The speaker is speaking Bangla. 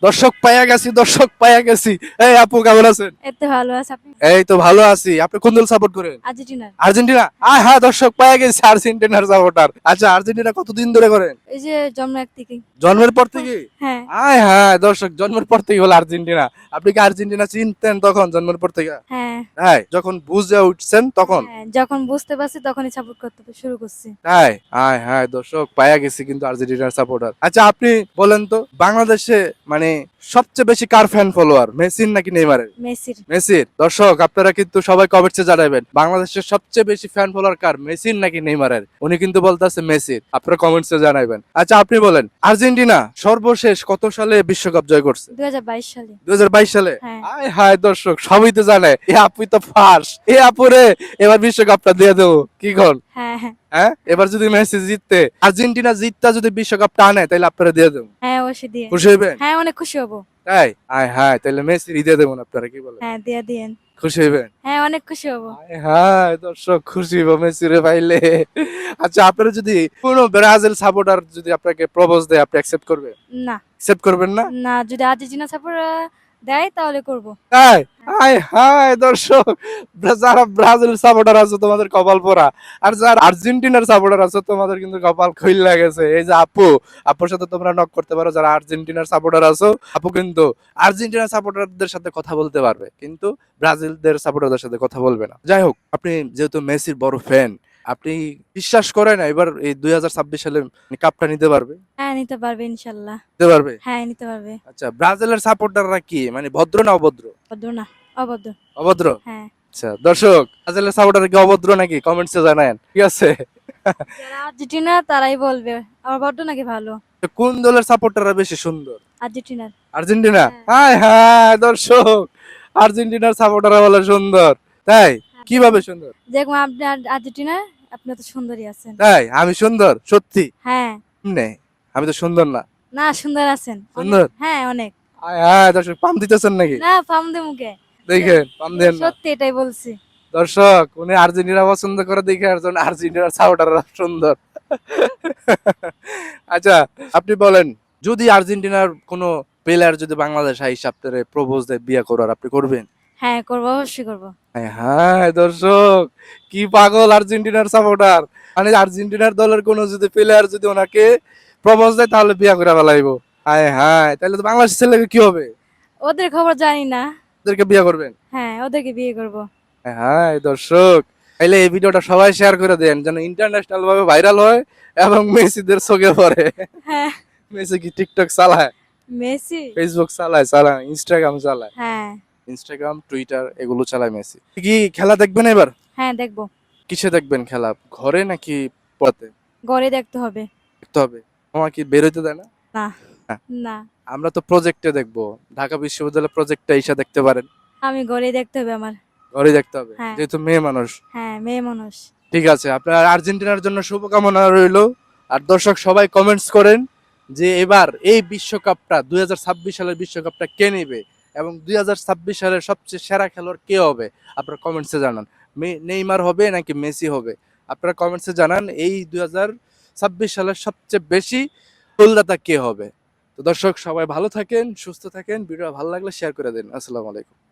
দর্শক পাইয়া গেছি, দর্শক পাইয়া গেছি। এই আপু কেমন আছেন? এই তো ভালো আছে আপনি? এই তো ভালো আছি। আপনি কোন দল সাপোর্ট করেন? আর্জেন্টিনার। আর্জেন্টিনা? হ্যাঁ, দর্শক পাইয়া গেছি আর্জেন্টিনার সাপোর্টার। আচ্ছা, আর্জেন্টিনা কতদিন ধরে করেন? এই যে জন্ম এক থেকে। জন্মের পর থেকে? হ্যাঁ হ্যাঁ দর্শক, জন্মের পর থেকে হলো আর্জেন্টিনা। আপনি কি আর্জেন্টিনা চিনতেন তখন জন্মের পর থেকে? হ্যাঁ হ্যাঁ, যখন বুঝে উঠছেন তখন? হ্যাঁ, যখন বুঝতে পারছি তখনই সাপোর্ট করতে শুরু করছি। হ্যাঁ হ্যাঁ হ্যাঁ দর্শক পাইয়া গেছি কিন্তু আর্জেন্টিনার সাপোর্টার। আচ্ছা, আপনি বলেন তো বাংলাদেশে মানে সবচেয়ে বেশি কার ফ্যান ফলোয়ার, মেসির নাকি নেইমারের? মেসির। মেসির। দর্শক আপনারা কিন্তু সবাই কমেন্টসে জানাবেন বাংলাদেশের সবচেয়ে বেশি ফ্যান ফলোয়ার কার, মেসির নাকি নেইমারের? উনি কিন্তু বলতেছে মেসির। আপনারা কমেন্টসে জানাবেন। আচ্ছা, আপনি বলেন আর্জেন্টিনা সর্বশেষ কত সালে বিশ্বকাপ জয় করছে? 2022 সালে। 2022 সালে? হ্যাঁ। আয় হায় দর্শক, সবই তো জানে। এ আপুই তো ফাঁস। এ আপুরে এবার বিশ্বকাপটা দিয়ে দেবো, কি কন? হ্যাঁ হ্যাঁ হ্যাঁ, এবার যদি মেসি জিততে, আর্জেন্টিনা জিততা যদি বিশ্বকাপ টানে, তাহলে আপনারা দিয়ে দেবো। হ্যাঁ অবশ্যই দিয়ে। খুশি হইবেন? হ্যাঁ অনেক খুশি হব। তাই? আয় হায়, তাহলে মেসি দিয়ে দেবেন আপনারা, কি বলেন? হ্যাঁ দিয়ে দিয়েন। খুশি হইবেন? হ্যাঁ অনেক খুশি হব। হায় হায় দর্শক, খুশি হইব মেসি রে পাইলে। আচ্ছা, আপনারা যদি কোন ব্রাজিল সাপোর্টার যদি আপনাকে প্রপোজ দেয়, আপনি অ্যাকসেপ্ট করবেন? না অ্যাকসেপ্ট করবেন না? না, যদি আর্জেন্টিনা সাপোর্ট দেয় তাহলে করব। তাই? হায় হায় দর্শক, যারা ব্রাজিল সাপোর্টার আছে তোমাদের কপাল পোড়া, আর যারা আর্জেন্টিনার সাপোর্টার আছে তোমাদের কিন্তু কপাল খুইল্লা গেছে। এই যে আপু, আপুর সাথে তোমরা নক করতে পারো যারা আর্জেন্টিনার সাপোর্টার আছো। আপু কিন্তু আর্জেন্টিনার সাপোর্টারদের সাথে কথা বলতে পারবে, কিন্তু ব্রাজিলদের সাপোর্টারদের সাথে কথা বলবে না। যাই হোক, আপনি যেহেতু মেসির বড় ফ্যান, আপনি বিশ্বাস করেন না এবার এই 2026 সালে কাপটা নিতে পারবে? হ্যাঁ নিতে পারবে ইনশাল্লাহ। নিতে পারবে? হ্যাঁ নিতে পারবে। আচ্ছা, ব্রাজিলের সাপোর্টাররা কি মানে ভদ্র না অভদ্র? অভদ্র না, অভদ্র। অভদ্র? হ্যাঁ। আচ্ছা দর্শক, ব্রাজিলের সাপোর্টার কি অভদ্র নাকি কমেন্টসে জানান, ঠিক আছে? যারা আর্জেন্টিনা তারাই বলবে অভদ্র নাকি ভালো। কোন দলের সাপোর্টাররা বেশি সুন্দর? আর্জেন্টিনার। আর্জেন্টিনা? হ্যাঁ। হায় হায় দর্শক, আর্জেন্টিনার সাপোর্টাররা বলে সুন্দর। তাই? কিভাবে সুন্দর? দেখুন আপনি আর্জেন্টিনা, আপনি তো সুন্দরী আছেন। তাই? আমি সুন্দর সত্যি? হ্যাঁ। নে, আমি তো সুন্দর না? না সুন্দর আছেন অনেক। সুন্দর? হ্যাঁ অনেক। হায় হায় দর্শক, পাম দিতেছেন নাকি? না ফাম দে মুখে। দেখেন, পাম দেন না। সত্যি এটাই বলছি। দর্শক, উনি আর্জেন্টিনা পছন্দ করে দেখে একজন আর্জেন্টিনার সাপোর্টাররা সুন্দর। আচ্ছা, আপনি বলেন যদি আর্জেন্টিনার কোনো প্লেয়ার যদি বাংলাদেশ আইসা আপনারে প্রপোজ দেয় বিয়ে করার, আপনি করবেন? হ্যাঁ করবো, অবশ্যই করবো। হায় হায় দর্শক, কি পাগল আর্জেন্টিনার সাপোর্টার! মানে আর্জেন্টিনার দলের কোনো যদি প্লেয়ার যদি ওনাকে প্রপোজ দেয় তাহলে বিয়ে করে ফেলাইবো। হায় হায়, তাহলে তো বাংলাদেশের ছেলেকে কি হবে? ওদের খবর জানি না। ওদেরকে বিয়ে করবেন? হ্যাঁ ওদেরকে বিয়ে করবো। হায় হায় দর্শক, তাইলে এই ভিডিওটা সবাই শেয়ার করে দেন যেন ইন্টারন্যাশনাল ভাবে ভাইরাল হয় এবং মেসিদের চোখে পড়ে। হ্যাঁ। মেসি কি টিকটক চালায়, মেসি। ফেসবুক চালায়, ইনস্টাগ্রাম চালায়? হ্যাঁ। ইনস্টাগ্রাম, টুইটার এগুলো চালায় মেসি। কি খেলা দেখবেন এবার? হ্যাঁ দেখবো। কিসে দেখবেন খেলা, ঘরে নাকি পড়াতে? গড়ে দেখতে হবে। দেখতে হবে। আমার কি বেরোতে দেয় না? না। হ্যাঁ। না। আমরা তো প্রজেক্টে দেখবো, ঢাকা বিশ্ববিদ্যালয় প্রজেক্টে এসে দেখতে পারেন। আমি গড়ে দেখতে হবে আমার। ঘরে দেখতে হবে, হ্যাঁ। যেহেতু মেয়ে মানুষ। হ্যাঁ মেয়ে মানুষ। ঠিক আছে, আপনার আর্জেন্টিনার জন্য শুভকামনা রইলো। আর দর্শক সবাই কমেন্টস করেন যে এবার এই বিশ্বকাপটা 2026 সালের বিশ্বকাপটা কে নেবে এবং 2026 সালের সবচেয়ে সেরা খেলোয়াড় কে হবে, আপনারা কমেন্টসে জানান। নেইমার হবে নাকি মেসি হবে? আপনারা কমেন্টসে জানান এই 2026 সালের সবচেয়ে বেশি গোলদাতা কে হবে। তো দর্শক সবাই ভালো থাকেন, সুস্থ থাকেন, ভিডিও ভালো লাগলে শেয়ার করে দিন। আসসালামু আলাইকুম।